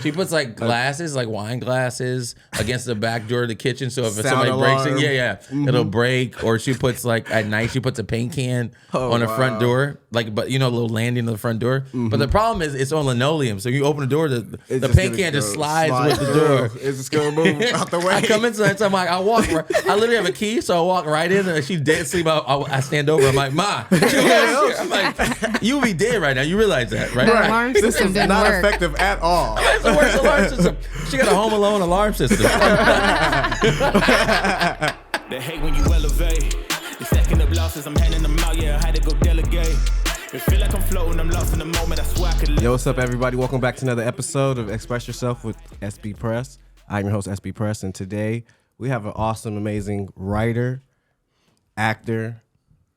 She puts like glasses, like wine glasses, against the back door of the kitchen. So if somebody alarm. breaks it, it'll break. Or she puts like at night, she puts a paint can on the front door, like but a little landing on the front door. But the problem is it's on linoleum. So you open the door, the paint can just slides with the door. It's just gonna move out the way. I come inside, so I'm like, I literally have a key, so I walk right in, and she's dead asleep. I stand over. I'm like, Ma, I'm like, you be dead right now. You realize that, right? The alarm system didn't Not work. effective at all. It's the worst alarm system. She got a Home Alone alarm system. They hate when you elevate. The second of losses, I'm handing them out. Yeah, I had to go delegate. It feel like I'm floating. I'm lost in the moment. I swear I could live. Yo, what's up, everybody? Welcome back to another episode of Express Yourself with Sbpress. I'm your host, Sbpress, and today we have an awesome, amazing writer, actor,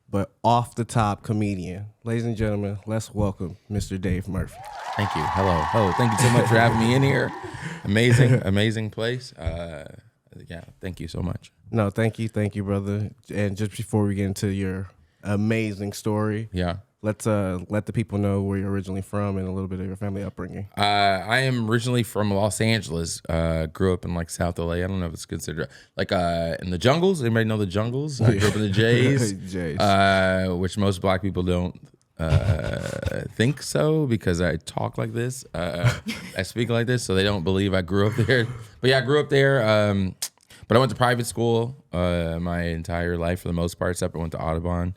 but off the top comedian. Ladies and gentlemen, let's welcome Mr. Dave Murphy. Thank you. Hello. Oh, thank you so much for having me in here. Amazing place. Yeah, thank you so much. No, thank you, brother. And just before we get into your amazing story, let's let the people know where you're originally from and a little bit of your family upbringing. I am originally from Los Angeles. Grew up in like South LA. I don't know if it's considered like in the jungles. Anybody know the jungles? I grew up in the Jays, which most black people don't think so because I talk like this. I speak like this, so they don't believe I grew up there. But yeah, I grew up there. But I went to private school my entire life for the most part, except I went to Audubon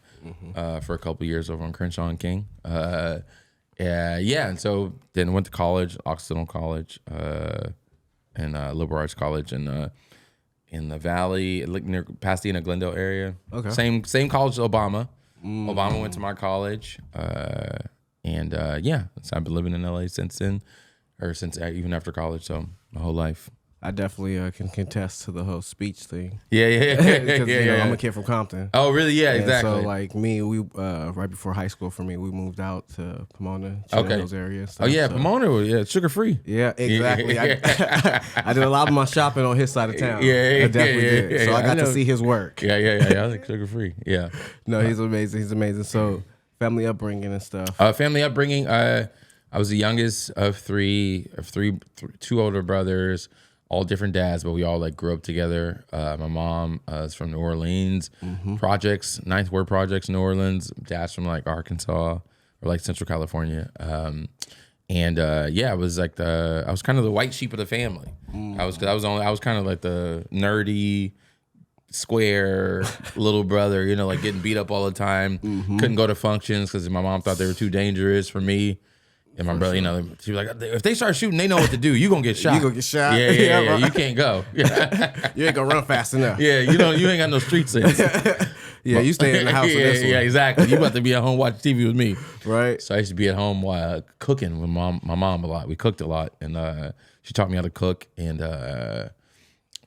for a couple years over on Crenshaw and King. And so then went to college, Occidental College, and Liberal Arts College in the Valley, near Pasadena, Glendale area. Okay. Same college as Obama. Obama went to my college, so I've been living in LA since then, or since even after college, so my whole life. I definitely can contest to the whole speech thing. Yeah. Because I'm a kid from Compton. Oh, really? Yeah, and exactly. So like me, we right before high school for me, we moved out to Pomona, those areas. Stuff, Pomona, sugar free. Yeah, exactly. Yeah. I did a lot of my shopping on his side of town. Yeah, I definitely did. So I got to see his work. Yeah. I like sugar free. Yeah. No, he's amazing. So family upbringing and stuff. Family upbringing. I was the youngest of two older brothers. All different dads, but we all like grew up together. My mom is from New Orleans, Ninth Ward Projects, New Orleans. Dad's from like Arkansas or like Central California. I was like I was kind of the white sheep of the family. I was kind of like the nerdy, square little brother, like getting beat up all the time. Couldn't go to functions because my mom thought they were too dangerous for me. And my brother, she was like, if they start shooting, they know what to do. You gonna get shot. You gonna get shot. Yeah. You can't go. You ain't gonna run fast enough. Yeah, you ain't got no street sense. You stay in the house with this one. Yeah, exactly. You about to be at home watching TV with me. Right. So I used to be at home while cooking with my mom a lot. We cooked a lot. And she taught me how to cook. And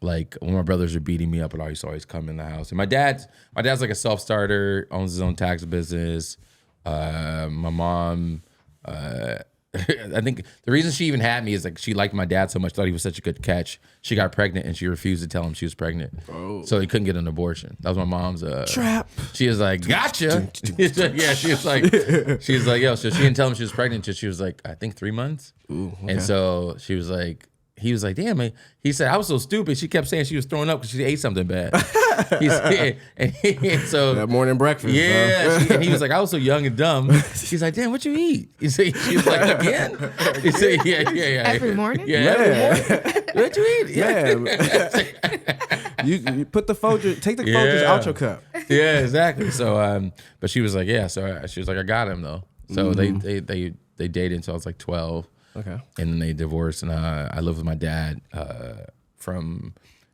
like when my brothers are beating me up, I used to always come in the house. And my dad's like a self-starter, owns his own tax business. My mom... I think the reason she even had me is like she liked my dad so much, thought he was such a good catch. She got pregnant and she refused to tell him she was pregnant. So he couldn't get an abortion. That was my mom's trap. She was like, gotcha. Yeah, she was like, yo. So she didn't tell him she was pregnant until she was like, I think 3 months. Ooh, okay. And so she was like, he was like, damn, man. He said, I was so stupid. She kept saying she was throwing up because she ate something bad. And so that morning breakfast. Yeah. And he was like, I was so young and dumb. She's like, damn, what you eat? She was like, again? He said, yeah. Every morning? Yeah, every morning. What you eat? Yeah. you put the Folgers, take the Folgers out your cup. Yeah, exactly. So, but she was like, yeah. So she was like, I got him though. So they dated until I was like 12. Okay. And then they divorced, and I lived with my dad from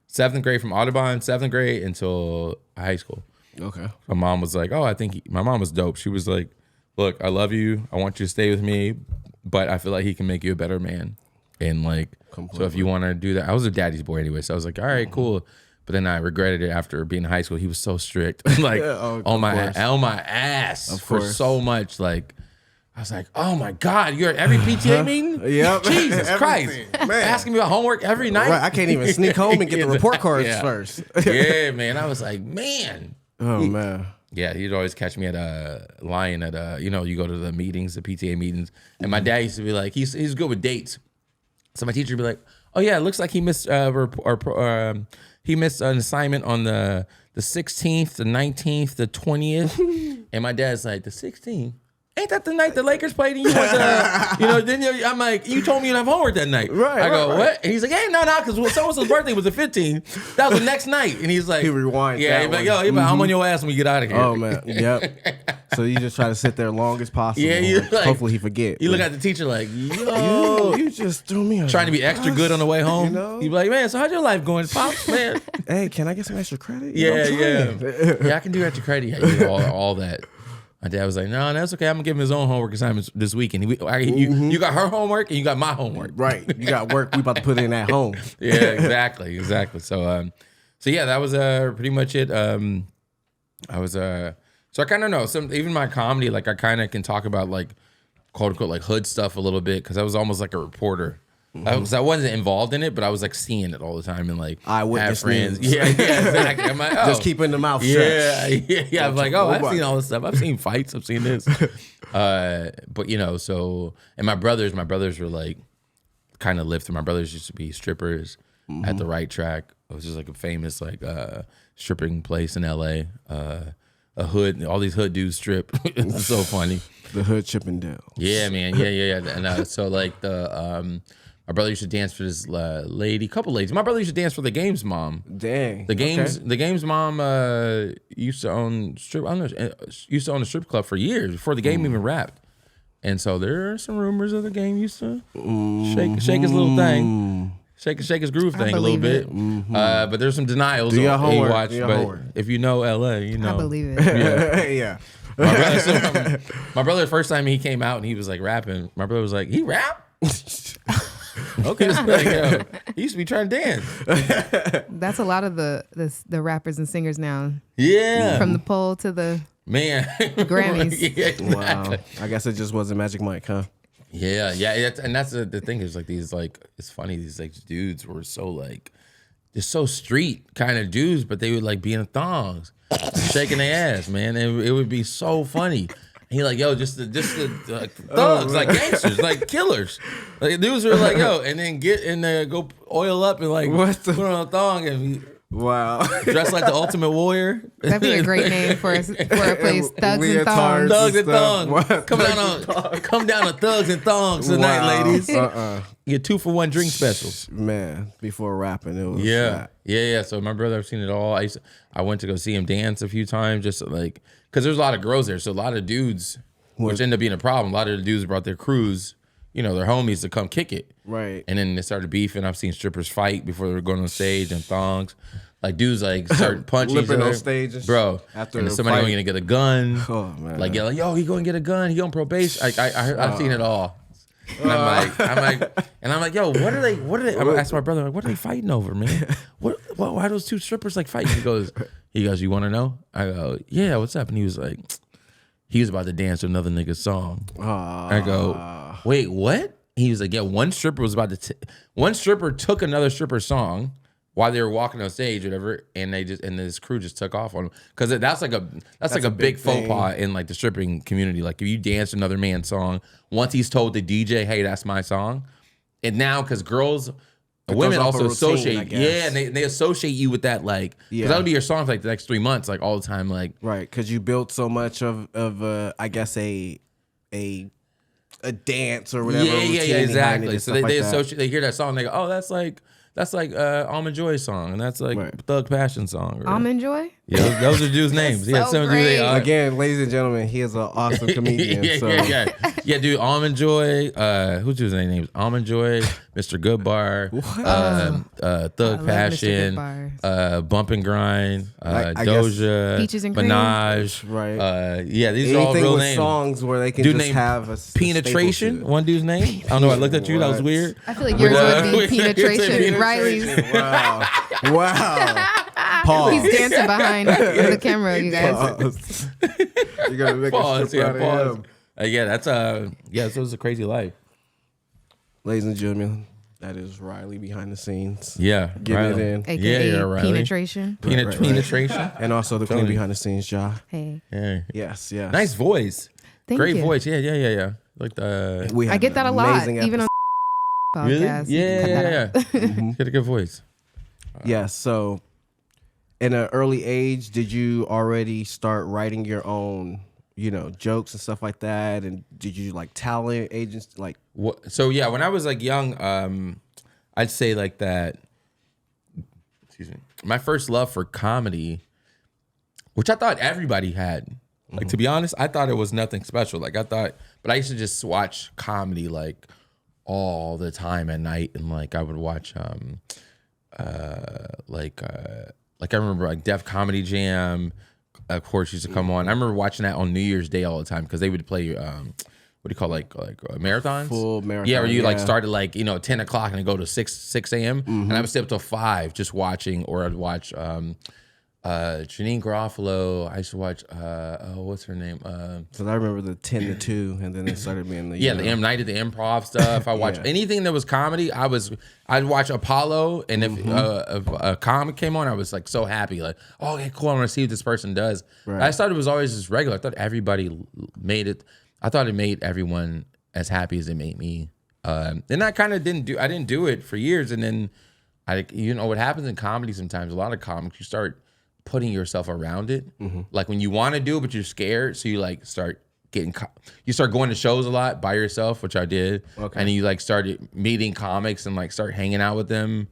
7th grade, from Audubon, 7th grade until high school. Okay. My mom was like, my mom was dope. She was like, look, I love you. I want you to stay with me, but I feel like he can make you a better man. And like, So if you want to do that, I was a daddy's boy anyway. So I was like, all right, cool. But then I regretted it after being in high school. He was so strict, like on my ass for so much, like. I was like, oh my God, you're at every PTA meeting? Yep. Jesus Christ. Man. Asking me about homework every night? Right. I can't even sneak home and get the report cards first. Yeah, man. I was like, man. Oh, man. Yeah, he'd always catch me at lying at, you go to the meetings, the PTA meetings. And my dad used to be like, he's good with dates. So my teacher would be like, "Oh yeah, it looks like he missed he missed an assignment on the 16th, the 19th, the 20th." And my dad's like, "The 16th? Ain't that the night the Lakers played and you went to, then I'm like, you told me you didn't have homework that night." Right. I go, right. "What?" And he's like, "Hey, no, because so-and-so's birthday was the 15th. That was the next night." And he's like, He rewinds Yeah, that he's like, one. "Yo, I'm on your ass when we get out of here." Oh man, yep. So you just try to sit there long as possible. Yeah, you like- hopefully he forget. You look at the teacher like, "Yo." you just threw me. Trying to be extra good on the way home. You be like, "Man, so how's your life going, Pops, man?" Hey, can I get some extra credit? Yeah, I'm yeah. trying. Yeah, I can do extra credit. Yeah, you do all that. My dad was like, "No, that's okay. I'm gonna give him his own homework assignments this weekend. You got her homework and you got my homework." Right. You got work. We about to put in at home. Yeah, exactly. So yeah, that was pretty much it. So I kind of know even my comedy, like I kind of can talk about like quote unquote like hood stuff a little bit because I was almost like a reporter. I wasn't involved in it, but I was like seeing it all the time and like Eyewitness have friends. news. Yeah, exactly. I'm like, Just keeping the mouth shut. Yeah. I'm like, I've seen all this stuff. I've seen fights. I've seen this. But so and my brothers were like kind of lifted. My brothers used to be strippers at the Right Track. It was just like a famous like stripping place in LA. A hood, all these hood dudes strip. It's so funny. The hood Chippendale. Yeah, man. Yeah. And so like my brother used to dance for this couple ladies. My brother used to dance for the Game's mom. Dang. The Game's mom used to own a strip club for years before the Game even rapped. And so there are some rumors of the Game used to shake his little thing. Shake his groove thing a little bit. But there's some denials. Do your on homework. watch, but homework. If you know LA, you know. I believe it. Yeah. My brother, the first time he came out and he was like rapping, my brother was like, "He rap?" Okay, he used to be trying to dance. That's a lot of the rappers and singers now. Yeah, From the pole to the man Grammys. Yeah, exactly. Wow. I guess it just wasn't Magic Mike, huh? Yeah. And that's the thing is like these like it's funny these like dudes were so like they're so street kind of dudes, but they would like be in thongs, shaking their ass, man, and it would be so funny. And he like, "Yo, just the like, thugs, like gangsters, like killers, like dudes are like, yo," and then get in there, go oil up and like put on a thong and Wow. dress like the Ultimate Warrior. That'd be a great name for a place. Thugs and Leotards. Thongs. Thugs and stuff. thongs. What? Come down to Thugs and Thongs tonight, Wow. ladies. You get 2-for-1 drink specials. Man, before rapping, it was Yeah. So my brother, I've seen it all. I went to go see him dance a few times, just like because there's a lot of girls there, so a lot of dudes, which ended up being a problem. A lot of the dudes brought their crews, their homies to come kick it. Right. And then they started beefing. I've seen strippers fight before they were going on stage in thongs. Like dudes like start punching each Lipping other. on stage, Bro. after and the somebody fight. going to get a gun. Oh man. Like yelling, "Yo, he going to get a gun. He on probation." I've seen it all. And I'm like, "Yo, what are they? I'm gonna ask my brother, like, what are they fighting over, man? Why those two strippers like fighting?" He goes, "You want to know?" I go, "Yeah, what's up?" And he was like, he was about to dance to another nigga's song. I go, "Wait, what?" He was like, "Yeah, one stripper took another stripper's song while they were walking on stage, or whatever, and this crew just took off on them because that's like a big faux pas in like the stripping community. Like if you dance another man's song, once he's told the DJ, "Hey, that's my song," and now because women also associate, and they associate you with that, like because that'll be your song for like the next 3 months, like all the time, like right, because you built so much of I guess a dance or whatever. Yeah, exactly. So they associate. associate, they hear that song, and they go, "Oh, that's like Almond Joy's song, and that's like Thug Passion song." Or, Almond Joy? Yeah, those are dudes' names. Yeah, so some great. Again, ladies and gentlemen, he is an awesome comedian. yeah, dude. Almond Joy. Who's his name? Almond Joy, Mr. Goodbar, Thug Passion, Bump and Grind, Doja, Peaches and Cream. Minaj. Right. These are all real names. Songs where they can Dude just named have a Penetration. staple to it. One dude's name. I don't know. I looked at you. That was weird. I feel like yours would be Penetration. Riley's. Wow. Pause. He's dancing behind the camera, you guys. Pause. You gotta make Pause. a strip out of him. So it was a crazy life. Ladies and gentlemen, that is Riley behind the scenes. Yeah, Getting Riley. it in. AKA Riley. Penetration. Penetration. And also the queen behind the scenes, Ja. Hey. Yeah. Yes. Nice voice. Thank Great you. voice. Yeah. Like the. We I have get an that a lot. amazing Even on podcast. Really? Yeah. Mm-hmm. Got a good voice. Yeah. So, in an early age, did you already start writing your own, jokes and stuff like that? And did you like talent agents like? So yeah, when I was like young, I'd say like that. Excuse me. My first love for comedy, which I thought everybody had. Like, to be honest, I thought it was nothing special. Like, but I used to just watch comedy like all the time at night, and like I would watch like I remember like Def Comedy Jam, of course, used to come on. I remember watching that on New Year's Day all the time because they would play what do you call marathons? Full marathon. Yeah, where you like started like 10 o'clock and then go to 6 a.m. And I would stay up till 5 just watching, or I'd watch Janine Garofalo. I used to watch what's her name? So I remember the 10 to 2, and then it started being the the night at the improv stuff. I watched anything that was comedy. I'd watch Apollo, and if a comic came on, I was like so happy, like, oh, okay, cool, I want to see what this person does. Right. I thought it was always just regular. I thought everybody made it. I thought it made everyone as happy as it made me. And I kind of didn't do it for years, and then what happens in comedy sometimes, a lot of comics, you start putting yourself around it. Like when you want to do it, but you're scared. So you like start going to shows a lot by yourself, which I did. Okay. And you like started meeting comics and like start hanging out with them.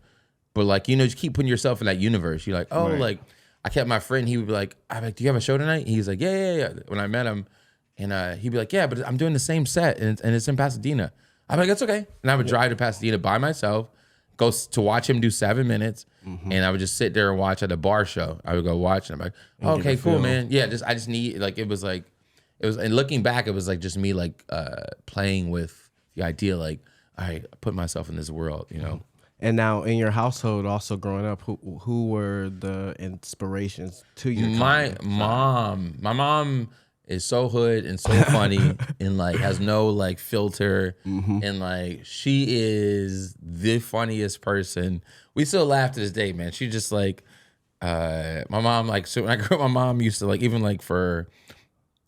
But like, just keep putting yourself in that universe. You're like, oh, like I kept my friend, he would be like, I'm like, do you have a show tonight? He's like, yeah. When I met him, and he'd be like, yeah, but I'm doing the same set and it's in Pasadena. I'm like, that's okay. And I would drive to Pasadena by myself, go to watch him do 7 minutes, and I would just sit there and watch at a bar show. I would go watch, and I'm like, oh, okay, cool, man. Yeah, I just need, like, and looking back, it was like just me like playing with the idea, like, all right, put myself in this world, And now in your household, also growing up, who were the inspirations to your My mom is so hood and so funny and like has no like filter, and like she is the funniest person. We still laugh to this day, man. She just like my mom, like, so when I grew up, my mom used to like, even like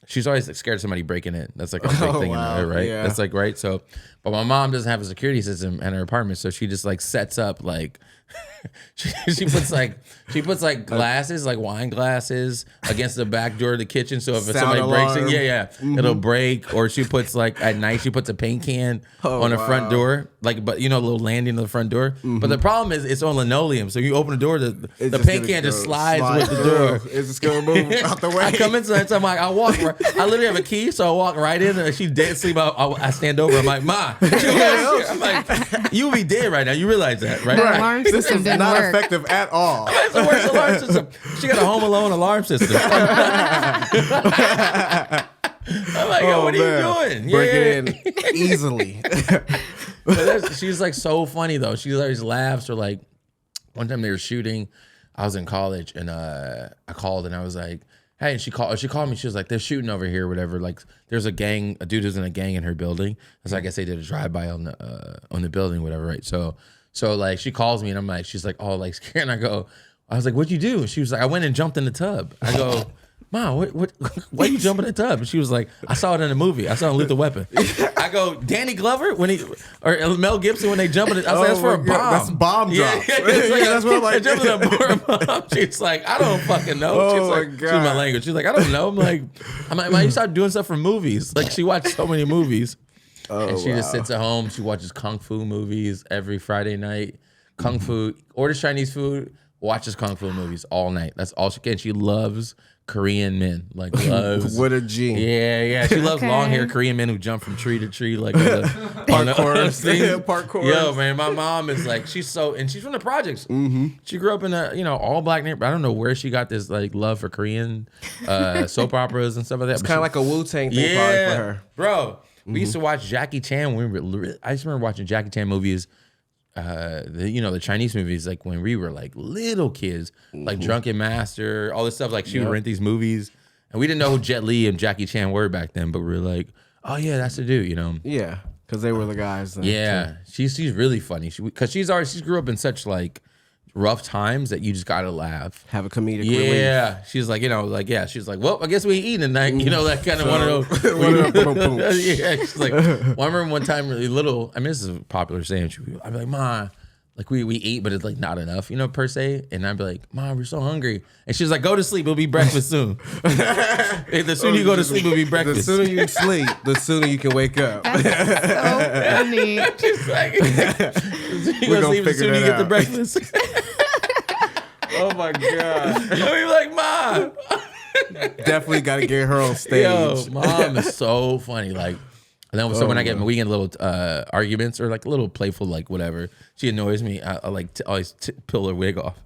she's always like scared of somebody breaking in. That's like a big thing in her, right? Yeah. That's like, right. So, but my mom doesn't have a security system in her apartment, so she just like sets up like she puts like glasses, like wine glasses, against the back door of the kitchen. So if somebody breaks it, it'll break. Or she puts like at night, she puts a paint can on the front door, like, but a little landing on the front door. But the problem is it's on linoleum, so you open the door, the paint can just slides with the door. It's just gonna move out the way. I come inside, so I'm like, I literally have a key, so I walk right in, and she's dead asleep. I stand over. I'm like, Ma. I'm like, you would be dead right now. You realize that, right? The alarm system didn't not work. effective at all. It's the worst alarm system. She got a Home Alone alarm system. I'm like, yo, what are you doing? Break it in easily. She's like so funny though. She always laughs. Or like one time they were shooting, I was in college, and I called and I was like, hey, and she called me. She was like, they're shooting over here, whatever. Like, there's a dude who's in a gang in her building. So I guess they did a drive-by on the building, whatever, right? So like she calls me and I'm like, she's like, oh, like scared. And I was like, what'd you do? And she was like, I went and jumped in the tub. I go, Mom, why you jumping in the tub? And she was like, I saw it in a movie. I saw it in Lethal Weapon. I go, Danny Glover or Mel Gibson when they jump in it. I was like, that's for a bomb. That's bomb drop. Yeah, that's what I'm like. Jumping in a bomb. She's like, I don't fucking know. She's like, my God. She's my language. She's like, I don't know. I'm like, man, you start doing stuff for movies. Like, she watched so many movies. And she just sits at home. She watches Kung Fu movies every Friday night. Kung Fu, orders Chinese food, watches Kung Fu movies all night. That's all she can. She loves Korean men. Like, loves. What a G. Yeah. She loves long hair Korean men who jump from tree to tree. Like, parkour. Yo, man, my mom is like, she's from the projects. She grew up in a, all black neighborhood. I don't know where she got this like love for Korean soap operas and stuff like that. It's kind of like a Wu-Tang thing probably for her. Bro. We used to watch Jackie Chan when I just remember watching Jackie Chan movies, the Chinese movies, like when we were like little kids, like Drunken Master, all this stuff. Like she would rent these movies, and we didn't know who Jet Li and Jackie Chan were back then, but we were like, oh yeah, that's the dude, Yeah, because they were the guys. Yeah, she's really funny. Because she grew up in such like rough times that you just gotta laugh. Have a comedic Yeah, relief. she's like, she's like, well, I guess we ain't eating tonight. That kind of one of those. Yeah, she's like, well, I remember one time really little. I mean, this is a popular saying. I'd be like, Ma, like we eat, but it's like not enough, per se. And I'd be like, Mom, we're so hungry. And she's like, go to sleep. It'll be breakfast soon. The sooner you go to sleep, it'll be breakfast. The sooner you sleep, the sooner you can wake up. That's so funny. She's like, We're gonna the sooner you get the breakfast. Oh my God. You'll be like, Mom. Definitely got to get her on stage. Yo, Mom is so funny. Like, and then so when I get we get little arguments or like a little playful, like whatever, she annoys me. I like always peel her wig off.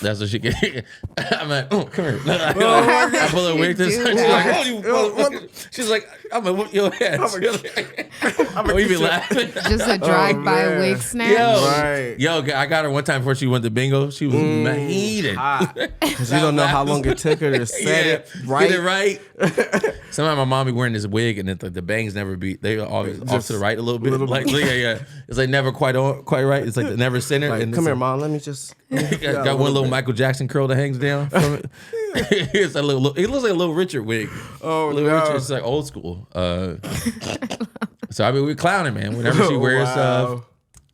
That's what she get. I'm like, oh, come here. I pull her wig to the side. She's like, I'm gonna whoop your ass. We be laughing. Just a drive-by wig snatch. Yo, I got her one time before she went to bingo. She was heated. Because you don't know how long it took her to set it right. Get it right. Sometimes my mom be wearing this wig and the bangs never be. They always off to the right a little bit. It's like never quite right. It's like never center. Like, and come here, Mom. Let me just. Got one little Michael Jackson curl that hangs down from it. It's a little. It looks like a Little Richard wig. Oh, Little no. Richard's like old school. So I mean, we're clowning, man. Whenever she wears stuff,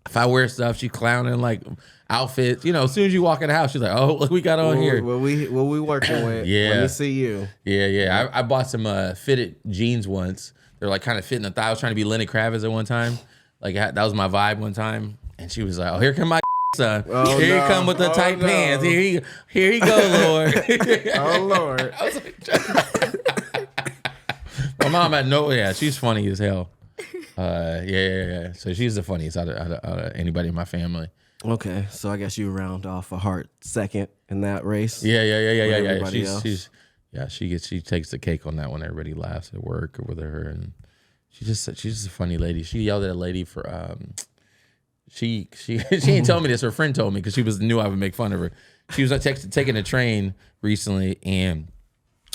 if I wear stuff, she clowning like outfits. As soon as you walk in the house, she's like, "Oh, look, we got on here." What we working with? Yeah. Let me see you. Yeah. I bought some fitted jeans once. They're like kind of fitting the thigh. I was trying to be Lenny Kravitz at one time. Like that was my vibe one time. And she was like, "Oh, here come my son. Here he come with the tight pants. Here he go, Lord." Oh Lord. I was like, my mom had she's funny as hell. Yeah. So she's the funniest out of anybody in my family. Okay, so I guess you round off a heart second in that race. Yeah. Everybody else. She takes the cake on that one. Everybody laughs at work or with her, and she's just a funny lady. She yelled at a lady for she ain't told me this. Her friend told me because she knew I would make fun of her. She was taking a train recently, and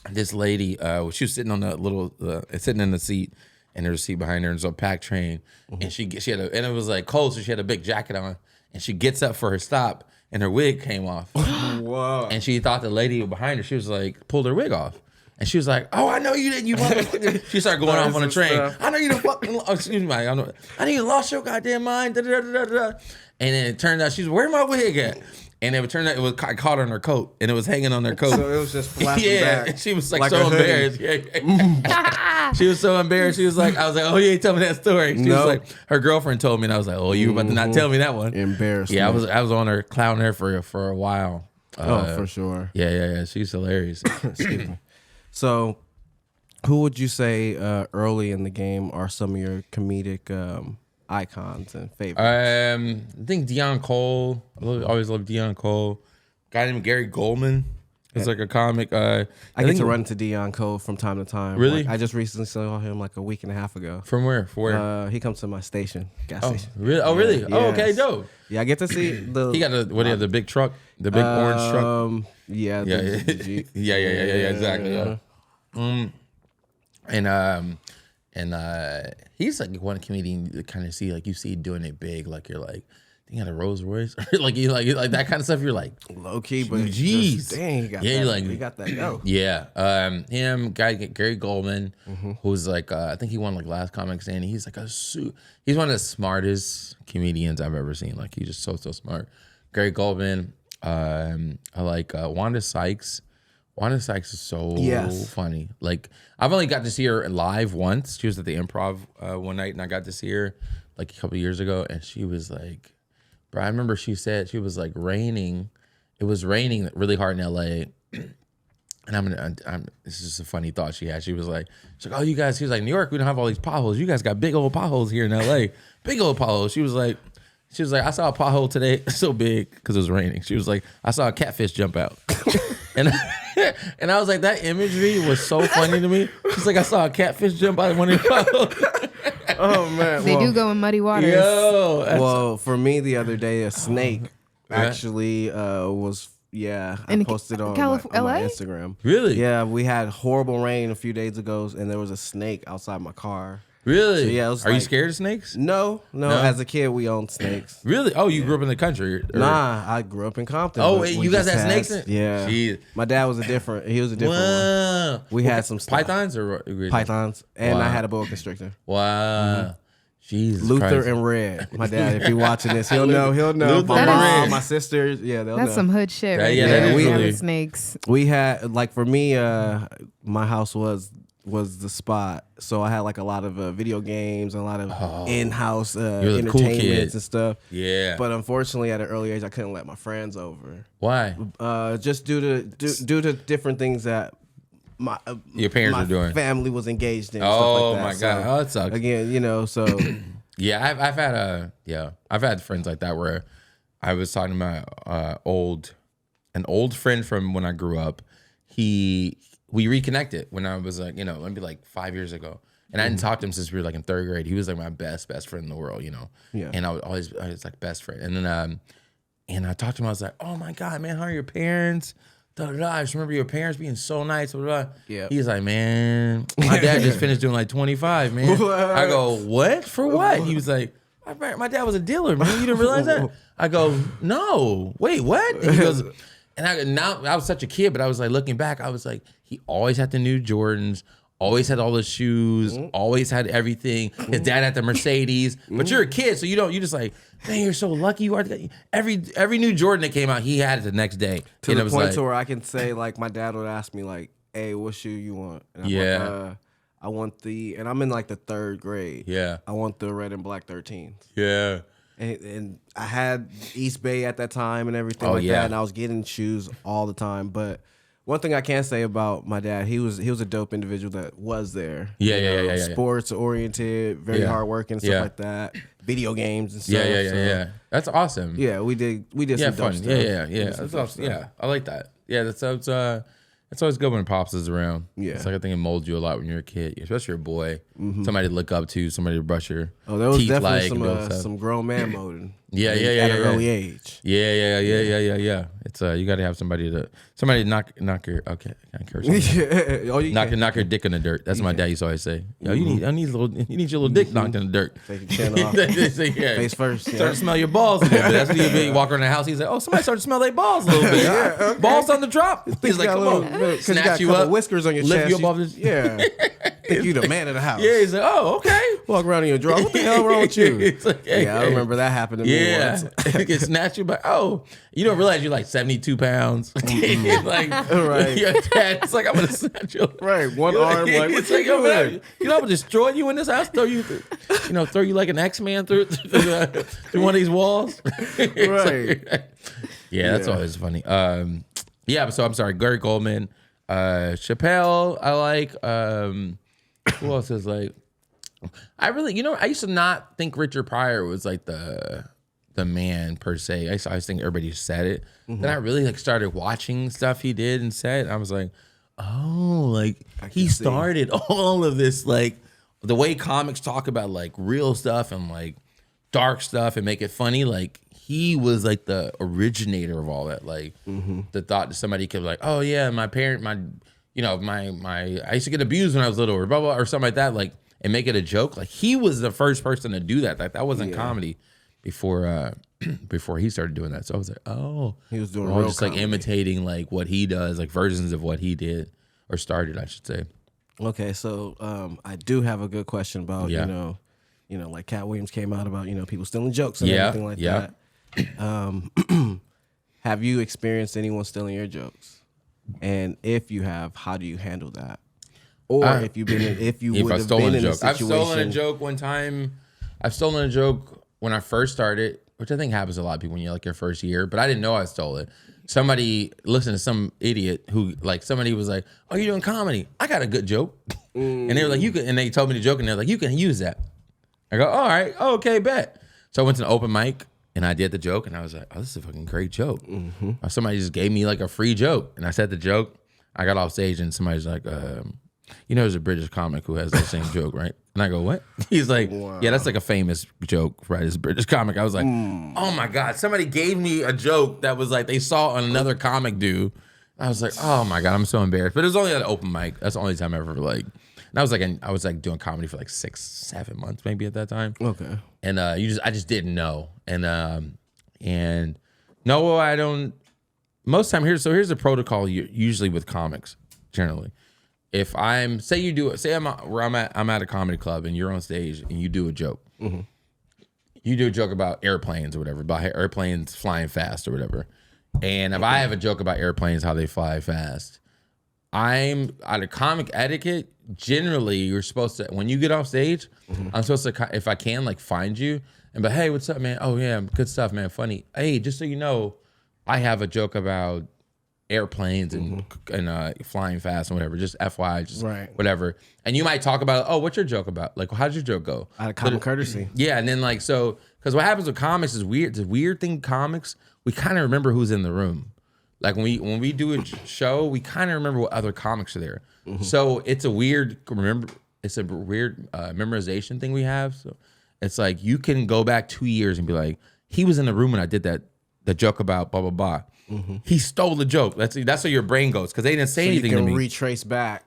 this lady she was sitting on the little sitting in the seat, and there's a seat behind her, and it's a packed train, and she had and it was like cold, so she had a big jacket on, and she gets up for her stop, and her wig came off. Whoa. And she thought the lady behind her, she was like, pulled her wig off. And she was like, "Oh, I know you didn't. You motherfucker." She started going off on the train. Stuff. I know you didn't fucking. Excuse me. I know you lost your goddamn mind. And then it turned out she's where my wig at? And it turned out I caught her in her coat, and it was hanging on her coat. So it was just flapping back. Yeah, she was like so embarrassed. Yeah. She was so embarrassed. She was like, I was like, "Oh, you ain't tell me that story." She was like, her girlfriend told me, and I was like, "Oh, you were about to not tell me that one." Embarrassed. Yeah, I was on her, clowning her for a while. For sure. Yeah. She's hilarious. Excuse me. So, who would you say early in the game are some of your comedic icons and favorites? I think Deion Cole. Always loved Deion Cole. Guy named Gary Goldman. It's like a comic. I get to run into Deion Cole from time to time. Really? Like, I just recently saw him like a week and a half ago. From where? For where? He comes to my station, gas station. Really? Oh, really? Yeah, Oh, okay, dope. Yeah, I get to see the. He got the big truck, the big orange truck. Yeah. The Jeep. Yeah. Exactly. And he's like one comedian you kind of see like you see doing it big, like you're like, you got a Rolls Royce, like you like that kind of stuff. You're like low key, but jeez, dang, he got that go. Yeah, him, Gary Goldman, who's like I think he won like last Comic Standing. He's like he's one of the smartest comedians I've ever seen. Like he's just so smart. Gary Goldman. I like Wanda Sykes. Wanda Sykes is so funny. Like I've only got to see her live once. She was at the Improv one night, and I got to see her like a couple years ago, and she was like, bro, I remember she said she was like raining. It was raining really hard in LA. And this is just a funny thought she had. She was like, "Oh, you guys," she was like, "New York, we don't have all these potholes. You guys got big old potholes here in LA. Big old potholes." She was like, "I saw a pothole today, so big because it was raining." She was like, "I saw a catfish jump out." And I was like, that imagery was so funny to me. She's like, "I saw a catfish jump out of one of your potholes." Oh man, They do go in muddy waters. Yo, well, for me the other day, a snake actually was. Yeah, I posted on my Instagram. Really? Yeah, we had horrible rain a few days ago, and there was a snake outside my car. Really? So, yeah, it was Are you scared of snakes? No. As a kid, we owned snakes. Really? Oh, you grew up in the country? Nah, I grew up in Compton. Oh, but wait, we you guys just had snakes? Yeah. Jeez. My dad was a different one. Wow. We had some stuff. Pythons or Pythons, and Wow. I had a boa constrictor. Wow. Jesus Luther Christ. and Red. My dad, if you're watching this, he'll know. Luther My and mom, Red. my sisters, yeah, they'll That's know. some hood shit right yeah, there. that is We really- have snakes. We had, like, for me, my house was the spot. So I had like a lot of video games and a lot of in-house the cool kid. entertainments and stuff. Yeah. But unfortunately, at an early age, I couldn't let my friends over. Why? Just due to different things that Your parents were doing. family was engaged in. Oh, stuff like that. my God. So, Oh, that sucks. Again, so Yeah, I've had friends like that where I was talking about an old friend from when I grew up. We reconnected when I was like, maybe like 5 years ago. And I hadn't talked to him since we were like in third grade. He was like my best friend in the world, Yeah. And I was like best friend. And then and I talked to him, I was like, oh my God, man, how are your parents? Da, da, da. I just remember your parents being so nice. Blah, blah, blah. Yeah. He's like, man, my dad just finished doing like 25, man. I go, what? For what? He was like, my dad was a dealer, man. You didn't realize that? I go, no. Wait, what? And he goes, now I was such a kid, but I was like looking back, I was like, he always had the new Jordans, always had all the shoes, always had everything. His dad had the Mercedes, but you're a kid, so you just like, man, you're so lucky you are. Every new Jordan that came out, he had it the next day. to And the it was point like, to where I can say, like, my dad would ask me, like, hey, what shoe you want? And I'm Yeah. like, I want and I'm in like the third grade. Yeah. I want the red and black 13s. yeah. And I had East Bay at that time and everything Oh, like yeah. that, and I was getting shoes all the time. But one thing I can say about my dad, he was a dope individual that was there. Yeah, You yeah, know, yeah. Sports oriented, very Yeah. hardworking, stuff Yeah. like that. Video games and stuff. Yeah. so, That's awesome. yeah, we did Yeah, some dope fun. stuff. Yeah. We did some That's dope awesome. stuff. Yeah, I like that. Yeah, that's always good when Pops is around. Yeah. It's like I think it molds you a lot when you're a kid, especially a boy. Somebody to look up to, somebody to brush your Oh, there was teeth definitely like and do all that stuff. some grown man mode. Yeah, at yeah, an yeah. early age. Yeah. It's you got to have somebody to knock your okay. I can't curse. Oh, you can. Knock your dick in the dirt. That's what my dad used to always say. Yo, you need your little dick knocked in the dirt. Take your chin off. Yeah. Face first. Start to smell your balls a little bit. That's what you walk around the house. He's like, oh, somebody started to smell their balls a little bit. okay. Balls on the drop. He's like, got a come little on, bit- 'cause you got snatch a you couple up, whiskers on your lift chest. you up off the. Yeah. Think you the man of the house. Yeah, he's like, oh, okay. Walk around in your drawers. What the hell wrong with you? It's like, hey, Yeah, I remember that happened to me Yeah, once. you can snatch you, but you don't realize you're like 72 pounds. Like, Right. your dad's like, I'm gonna snatch you. Right, one arm, like, it's what like, you I'm doing? gonna destroy you in this house. Throw you like an X-Man through one of these walls. It's Right. like- yeah, that's Yeah. always funny. Yeah, so I'm sorry, Gary Goldman, Chappelle. I like. Who else is like? I really, I used to not think Richard Pryor was like the man per se. I used to think everybody said it. Then I really like started watching stuff he did and said. I was like, oh, like he started all of this, like the way comics talk about like real stuff and like dark stuff and make it funny. Like he was like the originator of all that. Like the thought that somebody could be like, oh yeah, my I used to get abused when I was little or blah, blah, or something like that. Like, and make it a joke. Like he was the first person to do that. Like that wasn't comedy before he started doing that. So I was like, oh, He was doing all real just like comedy. imitating like what he does, like versions of what he did or started, I should say. Okay, so I do have a good question about like Cat Williams came out about people stealing jokes and everything like that. Have you experienced anyone stealing your jokes? And if you have, how do you handle that? Or if you've been if you would have been in a situation. I've stolen a joke one time. I've stolen a joke when I first started, which I think happens to a lot of people when you're like your first year, but I didn't know I stole it. Somebody listened to some idiot who like somebody was like, "Oh, you're doing comedy? I got a good joke," and they were like, "You can," and they told me the joke, and they're like, "You can use that." I go, "All right, okay, bet." So I went to an open mic and I did the joke, and I was like, "Oh, this is a fucking great joke." Somebody just gave me like a free joke, and I said the joke. I got off stage, and somebody's like, there's a British comic who has that same joke, right? And I go, what? He's like, yeah, that's like a famous joke, right? It's a British comic. I was like, oh my God, somebody gave me a joke that was like they saw on another comic do. I was like, oh my God, I'm so embarrassed. But it was only at an open mic. That's the only time I ever like. And I was like doing comedy for like 6-7 months maybe at that time. Okay. And I just didn't know. And no, I don't. Most time here's the protocol usually with comics generally. If I'm I'm at a comedy club and you're on stage and you do a joke. Mm-hmm. You do a joke about airplanes or whatever, about airplanes flying fast or whatever. And if I have a joke about airplanes, how they fly fast, I'm out of comic etiquette. Generally, you're supposed to, when you get off stage, I'm supposed to, if I can, like find you and be, hey, what's up, man? Oh yeah, good stuff, man. Funny. Hey, just so you know, I have a joke about airplanes and flying fast and whatever. Just FYI, just whatever. And you might talk about, oh, what's your joke about? Like, how'd your joke go? Out of common courtesy. Yeah, and then like because what happens with comics is weird. The weird thing, comics, we kind of remember who's in the room. Like when we do a show, we kind of remember what other comics are there. Mm-hmm. So it's a weird memorization thing we have. So it's like you can go back 2 years and be like, he was in the room when I did the joke about blah blah blah. Mm-hmm. He stole the joke. That's where your brain goes because they didn't say anything to me. You can retrace back.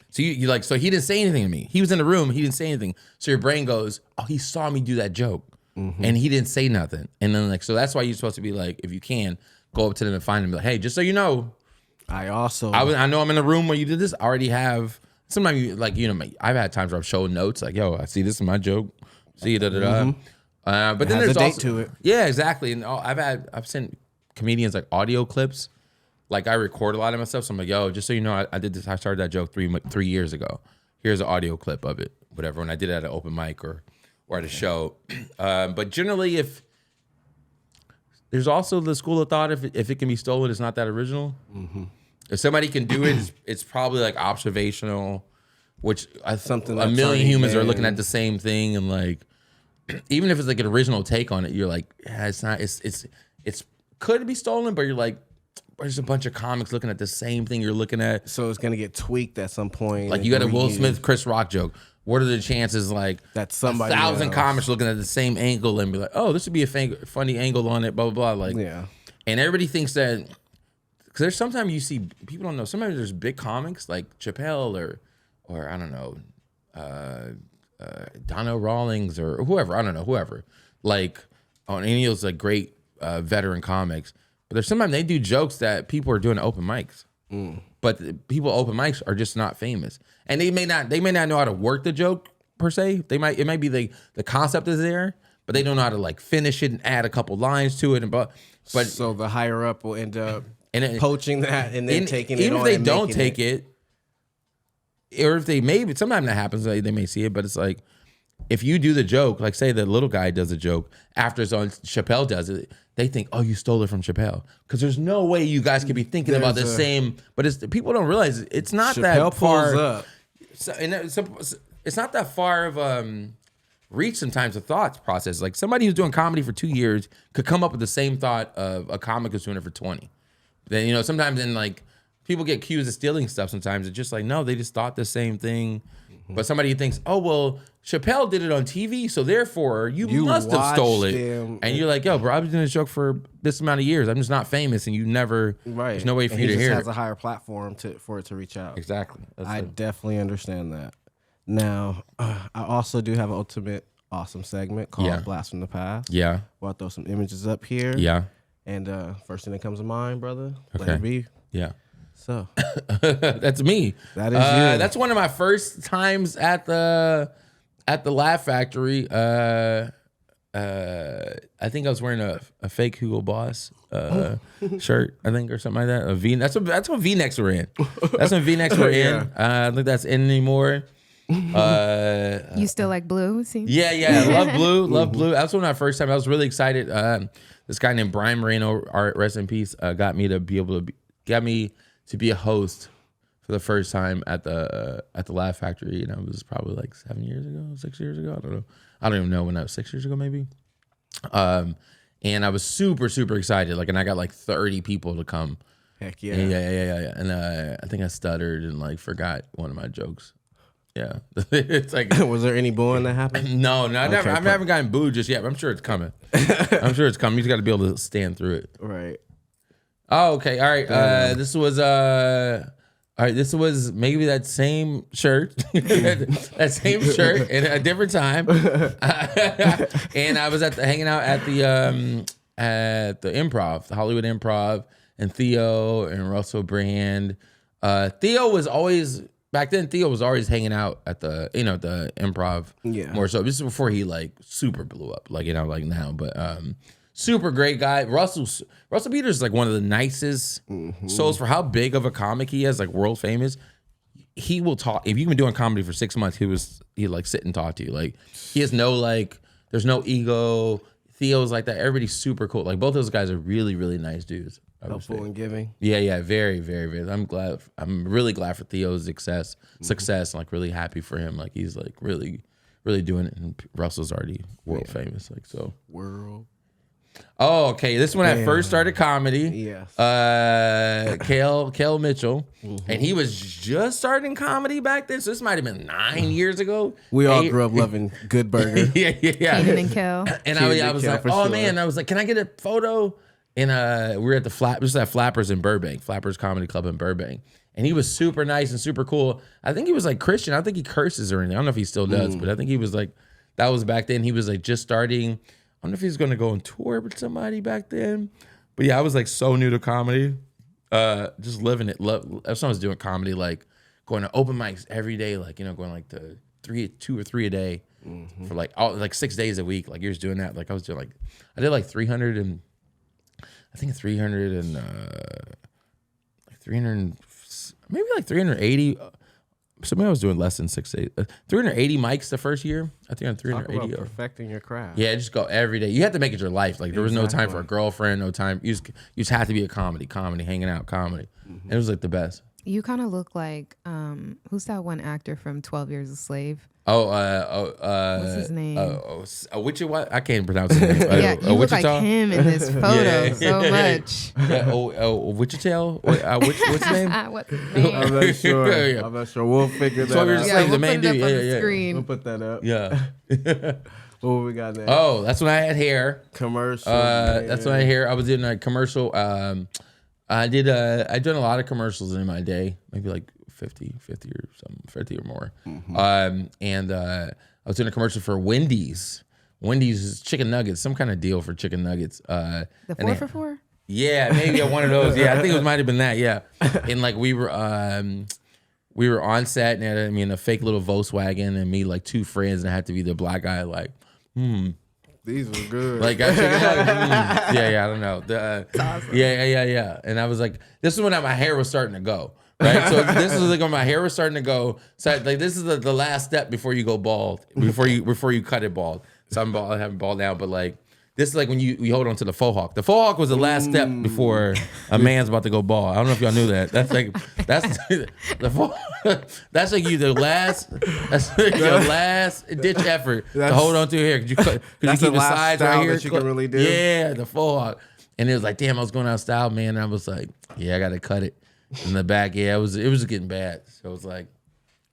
So you like, so he didn't say anything to me. He was in the room. He didn't say anything. So your brain goes, oh, he saw me do that joke, and he didn't say nothing. And then like, so that's why you're supposed to be like, if you can, go up to them and find them. Like, hey, just so you know, I know I'm in the room where you did this. I already have. Sometimes you like, I've had times where I've shown notes like, yo, I see this in my joke. See da da da. But then there's a date also to it. Yeah, exactly. And I've sent comedians like audio clips. Like I record a lot of my stuff, so I'm like, yo, just so you know, I did this. I started that joke 3 years ago. Here's an audio clip of it, whatever. When I did it at an open mic or at a show. But generally, if there's also the school of thought, if it can be stolen, it's not that original. Mm-hmm. If somebody can do it, it's probably like observational, which something a million humans are looking at the same thing, and like even if it's like an original take on it, you're like, yeah, it's not. It's could be stolen, but you're like, there's a bunch of comics looking at the same thing you're looking at. So it's gonna get tweaked at some point. Like you got a Will Smith, Chris Rock joke. What are the chances like that somebody 1,000 comics looking at the same angle and be like, oh, this would be a funny angle on it, blah, blah, blah. Like, yeah. And everybody thinks that, because there's sometimes you see, people don't know, sometimes there's big comics like Chappelle or I don't know, Donnell Rawlings or whoever, I don't know, whoever. Like, on any of those like great veteran comics. But there's sometimes they do jokes that people are doing at open mics. But the people at open mics are just not famous. And they may not know how to work the joke per se. It might be the concept is there, but they don't know how to like finish it and add a couple lines to it. But so the higher up will end up poaching that and then taking it even on. Even if they don't take it, or if they maybe sometimes that happens, they may see it, but it's like if you do the joke, like say the little guy does a joke after it's on Chappelle does it, they think, oh, you stole it from Chappelle. Because there's no way you guys could be thinking about the same. But people don't realize it's not Chappelle that far. Pulls up. It's not that far of reach sometimes, the thought process. Like somebody who's doing comedy for 2 years could come up with the same thought of a comic who's doing it for 20. Then, sometimes then like people get accused of stealing stuff sometimes. It's just like, no, they just thought the same thing. But somebody thinks, oh, well, Chappelle did it on TV, so therefore you must have stole it. And you're like, yo, bro, I've been doing this joke for this amount of years. I'm just not famous, and you never, there's no way for you to hear it. He just has a higher platform for it to reach out. Exactly. I definitely understand that. Now, I also do have an ultimate awesome segment called Blast from the Past. Yeah. Well, I'll throw some images up here. Yeah. And first thing that comes to mind, brother, let it be. Yeah. So that's me. That is you. That's one of my first times at the Laugh Factory. I think I was wearing a fake Hugo Boss shirt, I think, or something like that. A V. That's what V-necks were in. That's when V-necks were in. I don't think that's in anymore. You still like blue? See? Yeah. I love blue. Love blue. That's one of my first time. I was really excited. This guy named Brian Moreno, rest in peace, got me to be a host for the first time at the Laugh Factory, and it was probably like 6 years ago. I don't know. I don't even know when that was. 6 years ago, maybe. And I was super, super excited. Like, and I got like 30 people to come. Heck yeah. Yeah. And I think I stuttered and like forgot one of my jokes. Yeah. It's like, was there any booing that happened? No, I haven't gotten booed just yet, but I'm sure it's coming. I'm sure it's coming. You just got to be able to stand through it. Right. Oh, okay. All right. This was All right, this was maybe that same shirt, that same shirt at a different time, and I was hanging out at the Improv, the Hollywood Improv, and Theo and Russell Brand. Theo was always back then. Theo was always hanging out at the the Improv more so. This is before he like super blew up, like like now, but. Super great guy. Russell Peters is like one of the nicest souls for how big of a comic he is, like world famous. He will talk. If you've been doing comedy for 6 months, he'd like sit and talk to you. Like he has no there's no ego. Theo's like that. Everybody's super cool. Like both those guys are really, really nice dudes. Helpful and giving. Yeah, very, very, very. I'm really glad for Theo's success. And like really happy for him. Like he's like really, really doing it. And Russell's already world famous. Like so. World. Oh, okay. This is when I first started comedy. Yes. Kel Mitchell. And he was just starting comedy back then. So this might have been 9 years ago. We all grew up loving Good Burger. yeah. Keenan and Kel. And I was like, oh, man. I was like, can I get a photo? And we were at Flappers in Burbank, Flappers Comedy Club in Burbank. And he was super nice and super cool. I think he was like Christian. I think he curses or anything. I don't know if he still does, but I think he was like, that was back then. He was like just starting. I don't know if he was going to go on tour with somebody back then. But yeah, I was like so new to comedy. Just living it. If someone's doing comedy, like going to open mics every day, like, going like to 2 or 3 a day for like 6 days a week. Like you're just doing that. Like I was doing like, I did like 300 and, maybe like 380. So maybe I was doing less than 6 days. 380 mics the first year. I think I'm 380. Talk about perfecting your craft. Yeah, just go every day. You have to make it your life. Like there was no time for a girlfriend, no time. You just have to be a comedy, hanging out, comedy. And it was like the best. You kind of look like who's that one actor from 12 Years a Slave? What's his name? What? I can't pronounce his name. Yeah, you look like him in this photo so much. Yeah, Wichita? What's his name? What's his name? I'm not sure. Yeah. I'm not sure. We'll figure that 12 Years a out. Slave, we'll the main put it dude. up on Yeah, the yeah. screen. We'll put that up. Yeah. What we got next? Oh, that's when I had hair. Commercial. That's when I had hair. I was doing a commercial. I did a lot of commercials in my day, maybe like 50 or something, 50 or more. And I was doing a commercial for Wendy's. Wendy's is chicken nuggets, some kind of deal for chicken nuggets. The 4 for 4? Yeah, maybe one of those. Yeah, I think it might have been that. Yeah, and like we were on set, and a fake little Volkswagen, and me like 2 friends, and I had to be the black guy, like, These were good. like got chicken nuggets. Yeah, I don't know. Awesome. Yeah. And I was like, this is when my hair was starting to go. Right, so this is like when my hair was starting to go. So like this is the last step before you go bald, before you cut it bald. So I'm bald, I haven't bald now, but like this is like when you hold on to the faux hawk. The faux hawk was the last step before a man's about to go bald. I don't know if y'all knew that. That's like that's like your last ditch effort to hold on to your hair. Cause you keep the sides right here. That you can really do. Yeah, the faux hawk. And it was like, damn, I was going out of style, man. And I was like, yeah, I gotta cut it. In the back, yeah, it was getting bad. So it was like,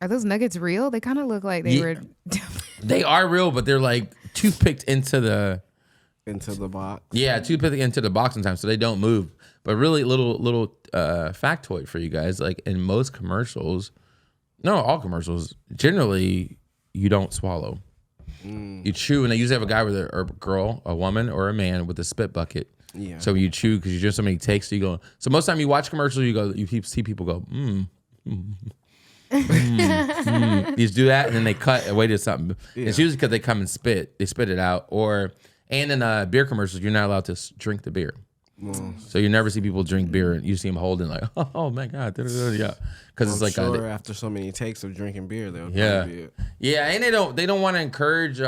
are those nuggets real? They kind of look like they were. They are real, but they're like toothpicked into the box. Yeah, toothpicked into the box sometimes, so they don't move. But really, little factoid for you guys: like in most commercials, no, all commercials, generally you don't swallow. You chew, and they usually have a guy with a girl, a woman, or a man with a spit bucket. Yeah. So you chew because you do so many takes. So you go. So most time you watch commercials, you see people go, You just do that, and then they cut away to something. Yeah. It's usually because they come and spit. They spit it out. And in beer commercials, you're not allowed to drink the beer. So you never see people drink beer, and you see them holding like, oh my god, yeah, because it's like sure after so many takes of drinking beer, they'll and they don't want to encourage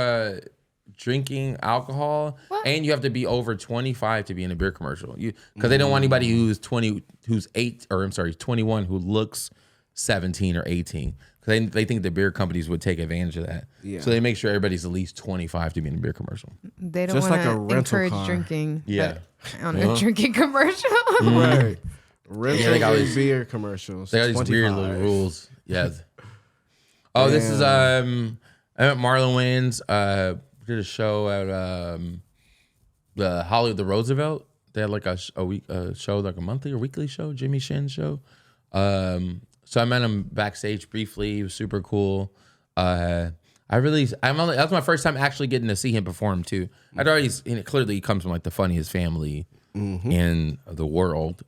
drinking alcohol. What? And you have to be over 25 to be in a beer commercial. Because they don't want anybody who's 21 who looks 17 or 18. Because they think the beer companies would take advantage of that. Yeah. So they make sure everybody's at least 25 to be in a beer commercial. They don't want to encourage drinking. Yeah. On a drinking commercial. Right. Rental beer commercials. They got these weird little rules. Yeah. Oh, this is I'm at Marlon Wayans. Did a show at the Hollywood, the Roosevelt. They had like a show, like a monthly or weekly show, Jimmy Shin show. So I met him backstage briefly. He was super cool. That's my first time actually getting to see him perform too. I'd already, clearly he comes from like the funniest family in the world.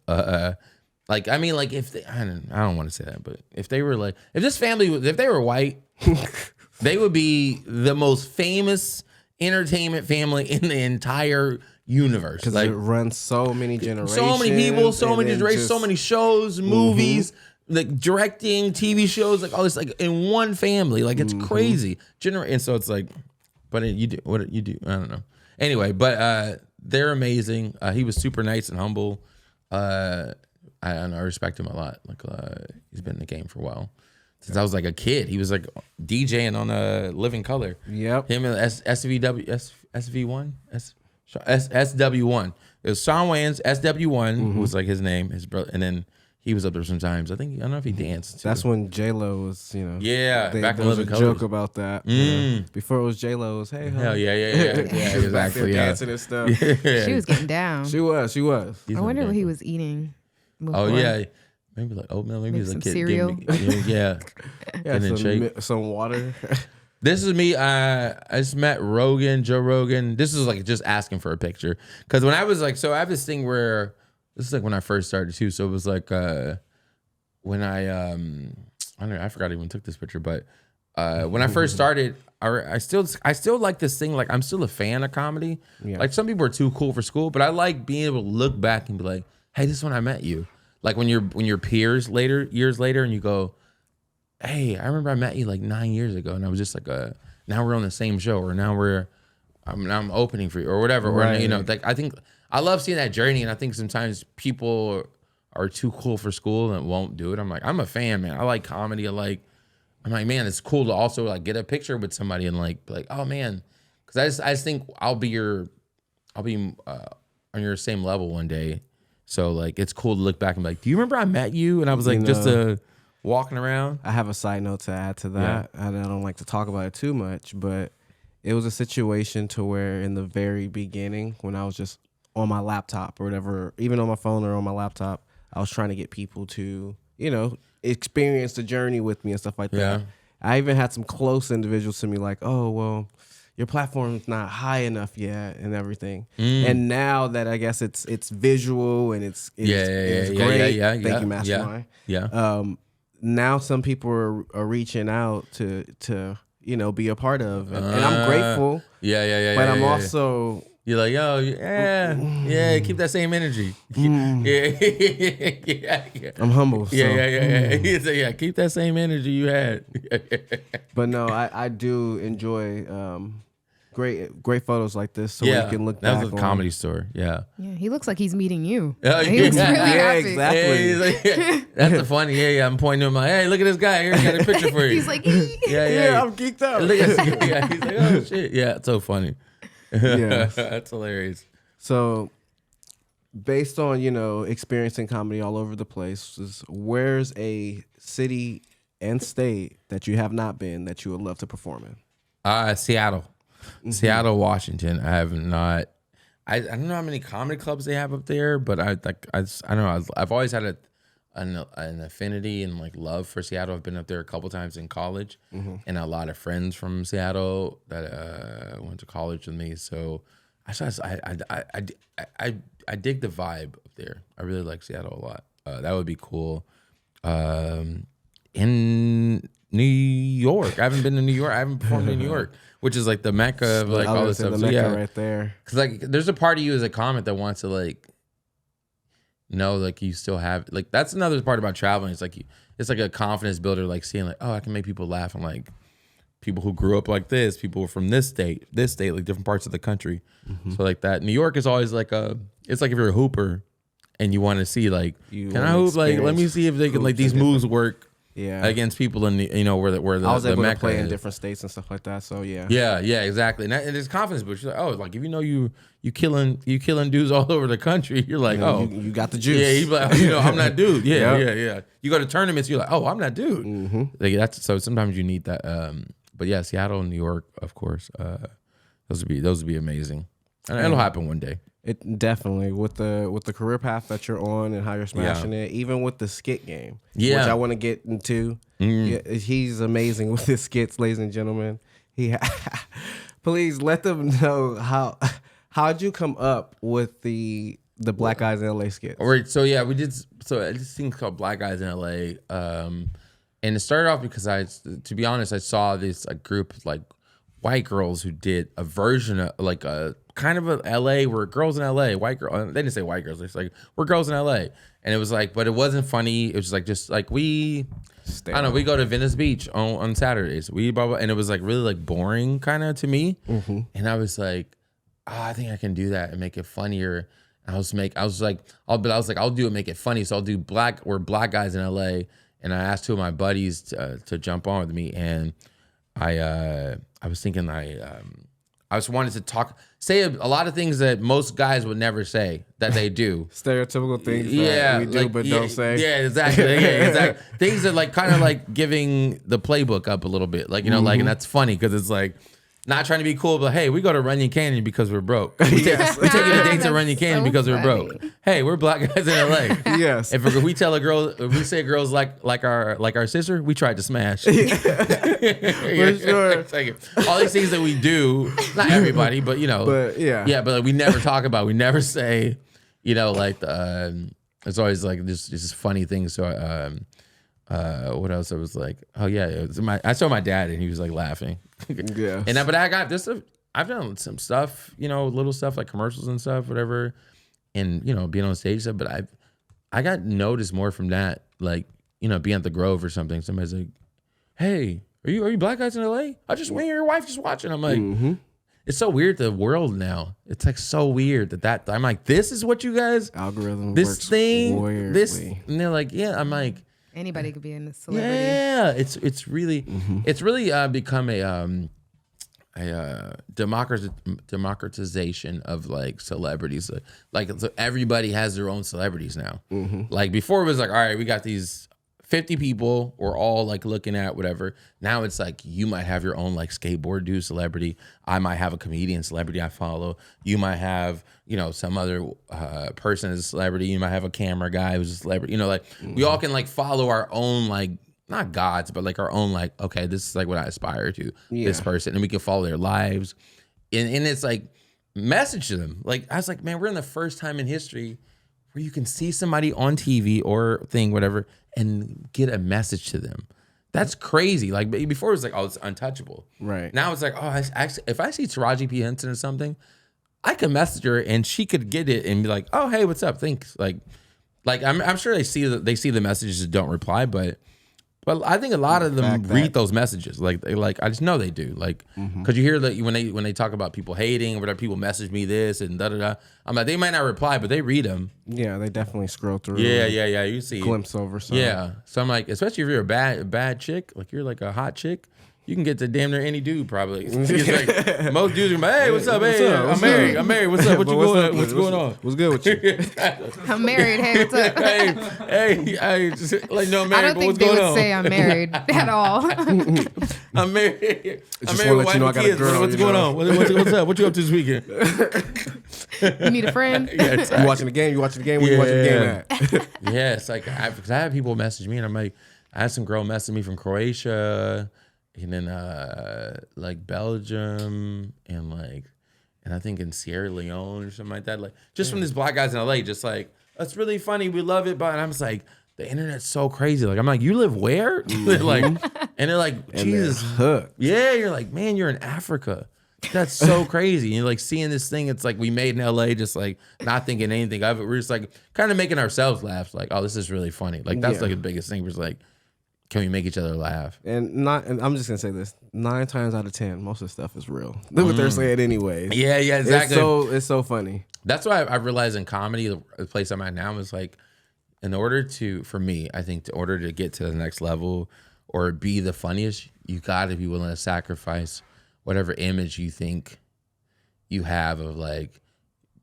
Like, I mean, like if I don't want to say that, but if they were like, if they were white, they would be the most famous entertainment family in the entire universe. Because like, it runs so many generations. So many people, so many generations, so many shows, movies, like directing, TV shows, like all this, like in one family. Like it's crazy. And so it's like, but you do what you do. I don't know. Anyway, but they're amazing. He was super nice and humble. I respect him a lot. Like he's been in the game for a while. Since I was like a kid, he was like DJing on Living Color. Yep. Him and SW1. It was Sean Wayans, SW1, who was like his name, his brother, and then he was up there sometimes. I don't know if he danced too. That's when J-Lo was, Yeah, back in Living Color. Joke about that. Before it was J-Lo, it was hey ho. Hell yeah, exactly. Dancing and stuff. She was getting down. She was. I wonder what he was eating. Before. Oh yeah, maybe like oatmeal. Maybe he's some a kid. cereal. Some water. This is me. I just met Joe Rogan. This is like just asking for a picture. Because when I was like, so I have this thing where, this is like when I first started too. So it was like when I don't know, I forgot I even took this picture. But when I first started, I still like this thing. Like I'm still a fan of comedy. Yeah. Like some people are too cool for school, but I like being able to look back and be like, hey, this is when I met you. Like when you're peers years later and you go, hey, I remember I met you like 9 years ago, and I was just like, now we're on the same show, or now I'm opening for you, or whatever, right. Or like I think I love seeing that journey, and I think sometimes people are too cool for school and won't do it. I'm like, I'm a fan, man. I like comedy. I'm like, man, it's cool to also like get a picture with somebody and like be like, oh man, because I just think I'll be on your same level one day, so like it's cool to look back and be like, do you remember I met you? And I was like, walking around. I have a side note to add to that. Yeah. I don't like to talk about it too much, but it was a situation to where in the very beginning, when I was just on my laptop or whatever, even on my phone or on my laptop, I was trying to get people to, experience the journey with me and stuff like that. I even had some close individuals to me like, oh, well, your platform's not high enough yet and everything. And now that I guess it's visual and it's great. Thank you, Mastermind. Now some people are reaching out to be a part of, and I'm grateful. But I'm also you're like, yo, keep that same energy. I'm humble. So. Yeah. Keep that same energy you had. But no, I do enjoy great photos like this, so you can look back. That was a comedy store. Yeah, he looks like he's meeting you. He looks really happy. Exactly. Like, that's a funny. I'm pointing to him like, hey, look at this guy here. Got a picture for you. He's like, I'm geeked out. He's like, oh shit. Yeah, it's so funny. Yeah, that's hilarious. So, based on experiencing comedy all over the place, where's a city and state that you have not been that you would love to perform in? Seattle. Seattle, Washington. I have not. I don't know how many comedy clubs they have up there, but I don't know. I've always had an affinity and like love for Seattle. I've been up there a couple times in college, and a lot of friends from Seattle that went to college with me. So I dig the vibe up there. I really like Seattle a lot. That would be cool. In New York, I haven't been to New York. I haven't performed in New York, which is like the mecca of like all this stuff. The mecca right there. Because like, there's a part of you as a comic that wants to like know like you still have like that's another part about traveling. It's like it's like a confidence builder, like seeing like, oh, I can make people laugh. And like people who grew up like this, people from this state, like different parts of the country. So like that. New York is always like it's like if you're a hooper and you want to see like, can I hoop? Like, let me see if they can like these moves work. Yeah, against people in the, where the I was able to play in different states and stuff like that. So yeah, exactly. And it's confidence boost. You're like, oh, like if you killing dudes all over the country, you're like, you got the juice. Yeah, you like, I'm that dude. Yeah. You go to tournaments, you're like, oh, I'm that dude. Like that's so sometimes you need that. But yeah, Seattle and New York, of course. Those would be amazing, and it'll happen one day. It definitely with the career path that you're on and how you're smashing it, even with the skit game, which I want to get into. Yeah, he's amazing with his skits, ladies and gentlemen. Please let them know how'd you come up with the Black Guys in LA skits. All right, so yeah, we did. So this thing called Black Guys in LA, and it started off because to be honest, I saw this group of like white girls who did a version of like a kind of a LA where girls in LA, white girl. They didn't say white girls. They said like we're girls in LA, and it was like, but it wasn't funny. It was just like we. I don't know. We go to Venice Beach on Saturdays. We blah, blah, and it was like really like boring kind of to me. And I was like, I think I can do that and make it funnier. I'll do it, make it funny. So I'll do Black Guys in LA. And I asked two of my buddies to jump on with me. And I was thinking I just wanted to say a lot of things that most guys would never say that they do. Stereotypical things that we do but don't say. Yeah, exactly. Yeah, exactly. Things that like kind of like giving the playbook up a little bit. Like, you know, like, and that's funny because it's like, not trying to be cool, but hey, we go to Runyon Canyon because we're broke. We take you to dates at Runyon Canyon because we're broke. Hey, we're Black guys in LA. Yes. If we tell a girl, if we say girls like our sister, we tried to smash. For sure. All these things that we do, not everybody, but you know, but but like, we never talk about. We never say, you know, like it's always like just funny things. So what else? I was like, oh yeah, I saw my dad and he was like laughing. Yeah. But I got this. I've done some stuff, you know, little stuff like commercials and stuff, whatever, and you know, being on stage stuff. But I got noticed more from that, like, you know, being at the Grove or something. Somebody's like, "Hey, are you Black Guys in LA? I just went your wife just watching." I'm like, it's so weird the world now. It's like so weird that I'm like, this is what you guys algorithm this works thing weirdly. This, and they're like, yeah. I'm like. Anybody could be in a celebrity. Yeah, it's really become a democratization of like celebrities. Like so everybody has their own celebrities now. Like before it was like, all right, we got these 50 people, we're all like looking at whatever. Now it's like you might have your own like skateboard dude celebrity. I might have a comedian celebrity I follow. You might have, you know, some other person as a celebrity. You might have a camera guy who's a celebrity. You know, like we all can like follow our own like not gods, but like our own like, okay, this is like what I aspire to, this person. And we can follow their lives. And it's like message to them. Like I was like, man, we're in the first time in history where you can see somebody on TV or thing, whatever, and get a message to them. That's crazy. Like before it was like, oh, it's untouchable. Right. Now it's like, oh, if I see Taraji P. Henson or something, I can message her and she could get it and be like, oh, hey, what's up? Thanks. Like I'm sure they see the messages and don't reply, but I think a lot of them read those messages. Like I just know they do. Like, cause you hear that when they talk about people hating or whatever, people message me this and da da da. I'm like, they might not reply, but they read them. Yeah, they definitely scroll through. Yeah. You see, glimpse over something. Yeah. So I'm like, especially if you're a bad chick, like you're like a hot chick. You can get to damn near any dude probably. Like, most dudes are like, hey, what's up? Hey, I'm married. What's up? What's going on? What's good with you? I'm married. Hey, what's up? hey, just like no, I'm married. I don't think they would say I'm married at all. I'm married. I'm married with wife and kids. What's going on? What's up? What you up to this weekend? You need a friend? Yeah, exactly. You watching the game? Where you watching the game at? Yeah, it's like I have people message me and I'm like, I had some girl message me from Croatia. And then like Belgium and I think in Sierra Leone or something like that. Like just from these Black guys in LA, just like, that's really funny. We love it. But I'm just like, the internet's so crazy. Like I'm like, you live where? Like, and they're like, Jesus. Yeah, you're like, man, you're in Africa. That's so crazy. And you're like seeing this thing, it's like we made in LA, just like not thinking anything of it. We're just like kind of making ourselves laugh. Like, oh, this is really funny. Like that's like the biggest thing. We're just like, can we make each other laugh? And I'm just gonna say this: 9 times out of 10, most of the stuff is real. Look what they're saying, anyways. Yeah, exactly. It's so funny. That's why I realized in comedy, the place I'm at now is like, for me, I think in order to get to the next level or be the funniest, you got to be willing to sacrifice whatever image you think you have of like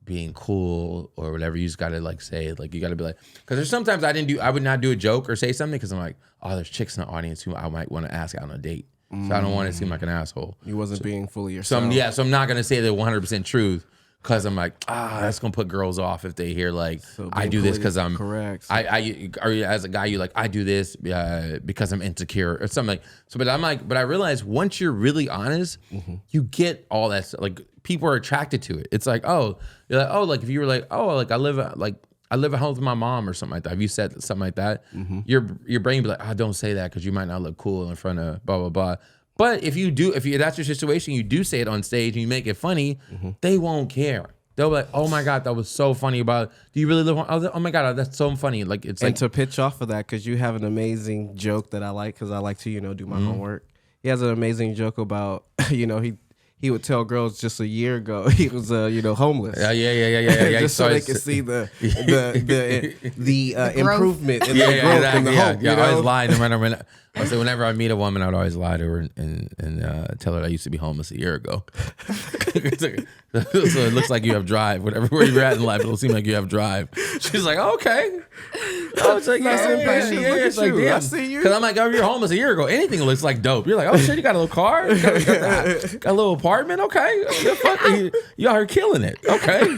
being cool or whatever. You just got to like say it. Like you got to be like, because there's sometimes I would not do a joke or say something because I'm like, oh, there's chicks in the audience who I might want to ask out on a date. So I don't want to seem like an asshole. You wasn't being fully yourself. So I'm not going to say the 100% truth because I'm like, that's gonna put girls off if they hear like So I being do this because politically I'm correct. or as a guy, you like I do this because I'm insecure or something like. So, but I'm like, but I realize once you're really honest, you get all that stuff. Like people are attracted to it. It's like, oh, you're like, oh, like if you were like, oh, like I live at home with my mom or something like that. If you said something like that, your brain be like, don't say that because you might not look cool in front of blah blah blah. But if that's your situation, you do say it on stage and you make it funny, they won't care. They'll be like, oh my God, that was so funny do you really live on? Oh my God, that's so funny. Like it's and to pitch off of that, because you have an amazing joke that I like, because I like to, do my homework. He has an amazing joke about, he would tell girls just a year ago he was, homeless. Yeah. Just so they can see the improvement in the growth in the hope. I always lie no matter when. I say whenever I meet a woman, I would always lie to her and tell her I used to be homeless a year ago. So it looks like you have drive. Where you're at in life, it'll seem like you have drive. She's like, okay. I was like, it's like, damn. I see you. Because I'm like, you're homeless a year ago. Anything looks like dope. You're like, oh shit, you got a little car, you got a little apartment. Okay, you out here killing it. Okay,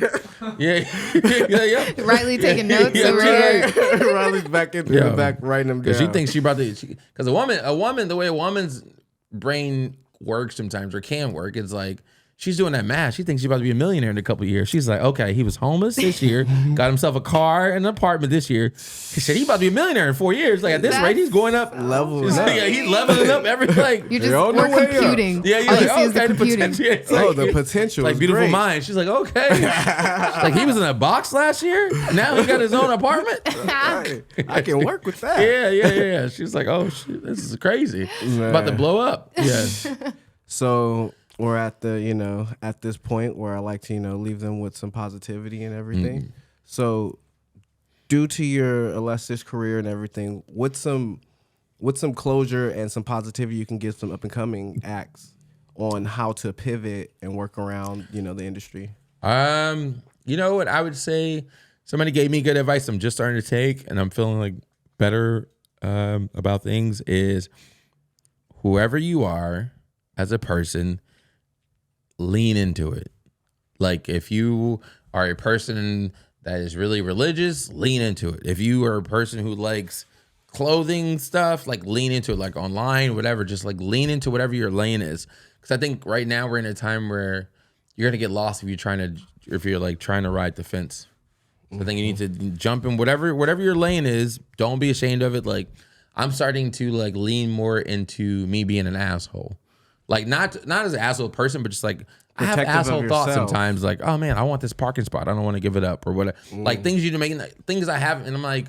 yeah. Riley taking notes over here. Riley's back in the back writing them down. She thinks she brought because a woman, the way a woman's brain works sometimes or can work, it's like she's doing that math. She thinks she's about to be a millionaire in a couple of years. She's like, okay, he was homeless this year, got himself a car and an apartment this year. She said he's about to be a millionaire in 4 years. Like at this rate, he's going up. Leveling up. Yeah, he's leveling up every like. You're just we're computing. Yeah, you're like, okay, the potential. It's like, the potential. Like is beautiful great. mind. She's like, okay. She's like he was in a box last year. Now he got his own apartment. I can work with that. Yeah. She's like, oh shit, this is crazy. It's about to blow up. Yeah. So we're at the, at this point where I like to, leave them with some positivity and everything. So due to your illustrious career and everything, what's some closure and some positivity you can give some up and coming acts on how to pivot and work around, the industry? You know what I would say? Somebody gave me good advice I'm just starting to take, and I'm feeling like better about things is whoever you are as a person, lean into it. Like if you are a person that is really religious, lean into it. If you are a person who likes clothing stuff, like lean into it, like online, whatever, just like lean into whatever your lane is. Because I think right now we're in a time where you're gonna get lost if you're trying to ride the fence. So I think you need to jump in whatever your lane is. Don't be ashamed of it. Like I'm starting to like lean more into me being an asshole. Like not as an asshole person, but just like I have asshole thoughts sometimes. Like, oh man, I want this parking spot. I don't want to give it up or whatever. Like things things I have, and I'm like,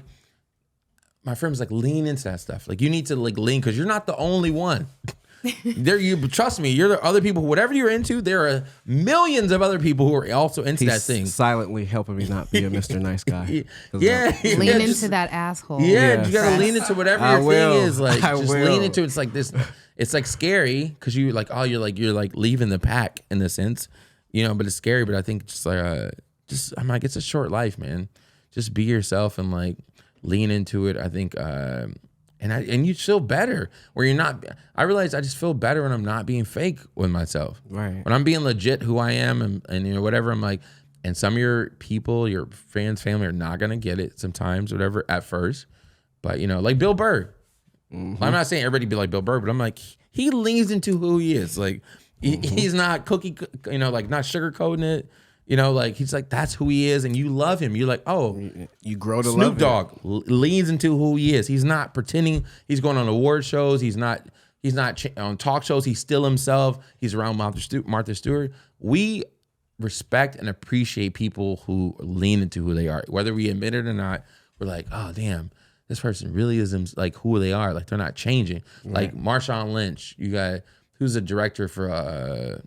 my friend's like, lean into that stuff. Like you need to like lean because you're not the only one. Trust me, you're the other people. Whatever you're into, there are millions of other people who are also into that thing. Silently helping me not be a Mr. Nice Guy. Lean into that asshole. Yeah, you gotta lean into whatever your thing is. Like, just lean into it. It's like this. It's like scary because you're like leaving the pack in the sense, But it's scary. But I think I'm like, it's a short life, man. Just be yourself and like lean into it. I think. And you feel better where you're not. I realize I just feel better when I'm not being fake with myself. Right. When I'm being legit who I am and whatever, I'm like, and some of your people, your friends, family are not going to get it sometimes, whatever, at first. But, like Bill Burr. I'm not saying everybody be like Bill Burr, but I'm like, he leans into who he is. Like, he's not not sugarcoating it. Like he's like, that's who he is, and you love him. You're like, oh, you grow to Snoop love Dogg leans into who he is. He's not pretending. He's going on award shows. He's not on talk shows. He's still himself. He's around Martha Stewart. We respect and appreciate people who lean into who they are, whether we admit it or not. We're like, oh damn, this person really is like who they are. Like they're not changing. Right. Like Marshawn Lynch. You got who's a director for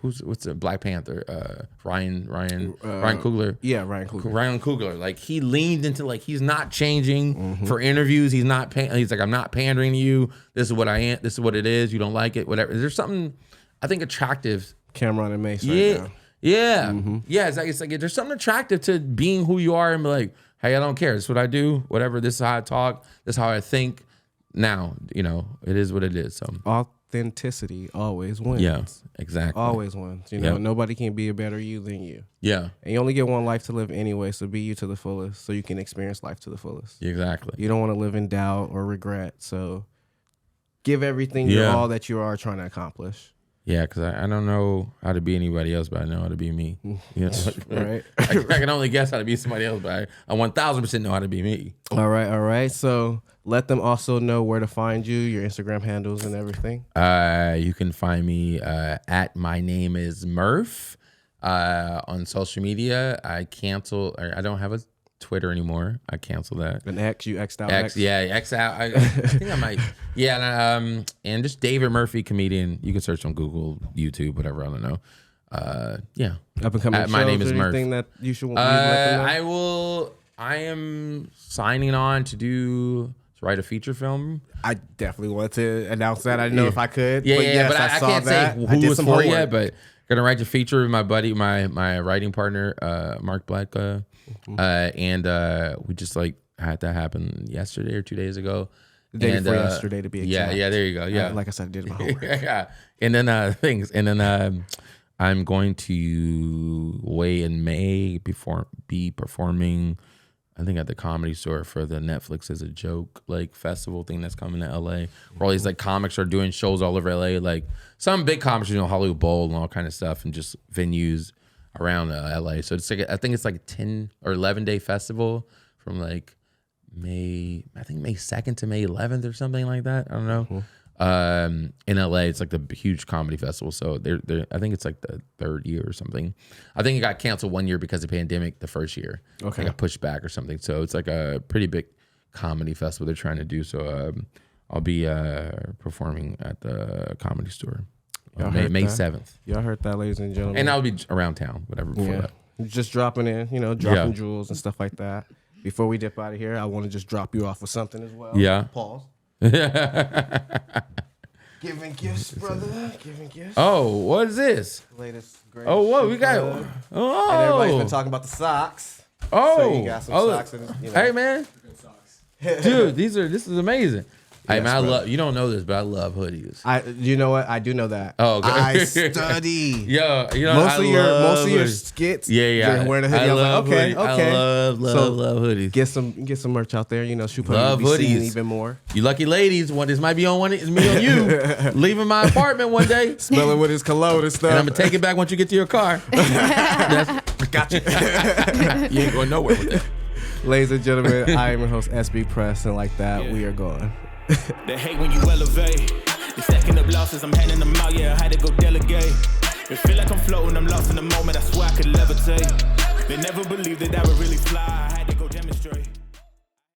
what's the Black Panther? Ryan Coogler. Yeah, Ryan Coogler. Ryan Coogler. Like he leaned into like he's not changing for interviews. He's not. He's like, I'm not pandering to you. This is what I am. This is what it is. You don't like it. Whatever. There's something I think attractive. Cameron and Mace. Right now. Yeah. It's like there's something attractive to being who you are and be like, hey, I don't care. This is what I do. Whatever. This is how I talk. This is how I think. Now, it is what it is. So authenticity always wins. Yeah, exactly. Always wins. You know, nobody can be a better you than you. Yeah. And you only get one life to live anyway, so be you to the fullest so you can experience life to the fullest. Exactly. You don't want to live in doubt or regret, so give everything you're all that you are trying to accomplish. Yeah, because I don't know how to be anybody else, but I know how to be me. You know? Right. I can only guess how to be somebody else, but I 1,000% know how to be me. All right. So let them also know where to find you, your Instagram handles and everything. You can find me at my name is Murph on social media. I don't have a Twitter anymore. I canceled that. An X, you X'd out X. Yeah, X out. I think I might. Yeah, and just David Murphy, comedian. You can search on Google, YouTube, whatever. I don't know. Yeah. Up and coming. My name is Murph. Anything that you should let them know? I am signing on to write a feature film. I definitely want to announce that. I didn't know if I could. Yeah, but yes, but I saw can't that. say I who did it's some for homework. yet. But gonna write the feature with my buddy, my writing partner, Mark Black. And we just had that happen yesterday or 2 days ago. The day before yesterday, to be exact. Yeah, there you go. Yeah, like I said, I did my homework. yeah, and then I'm going to in May be performing, I think, at the Comedy Store for the Netflix as a Joke festival thing that's coming to LA. Where all these comics are doing shows all over LA, some big comics, Hollywood Bowl and all kind of stuff, and just venues around LA. So it's I think it's a 10 or 11-day festival from May 2nd to May 11th or something like that. I don't know. In LA, it's the huge comedy festival. So they're I think it's the third year or something. I think it got canceled 1 year because of the pandemic the first year. Okay. It got pushed back or something. So it's a pretty big comedy festival they're trying to do. So I'll be performing at the Comedy Store. May 7th. Y'all heard that, ladies and gentlemen. And I'll be around town, whatever, before that. Just dropping in, dropping jewels and stuff like that. Before we dip out of here, I want to just drop you off with something as well. Yeah. Pause. Giving gifts, brother. Giving gifts. Oh, what is this? Latest great. Oh, what we got? Oh. And everybody's been talking about the socks. Oh. So you got some socks. And, Hey, man. Dude, this is amazing. Hey, man, you don't know this, but I love hoodies. You know what? I do know that. Oh, okay. I study. Yo, most of your skits. Yeah. You're wearing a hoodie. I was like, okay. I love hoodies. Get some merch out there. Shoot love hoodies even more. You lucky ladies, this might be on one. It's me on you. Leaving my apartment one day, smelling with his cologne and stuff. And I'm gonna take it back once you get to your car. Got you. You ain't going nowhere with that. Ladies and gentlemen, I am your host Sbpress, and like that, we are going. They hate when you elevate. You're stacking up losses, I'm handing them out, yeah, I had to go delegate. It feel like I'm floating, I'm lost in the moment, I swear I could levitate. They never believed that I would really fly, I had to go demonstrate.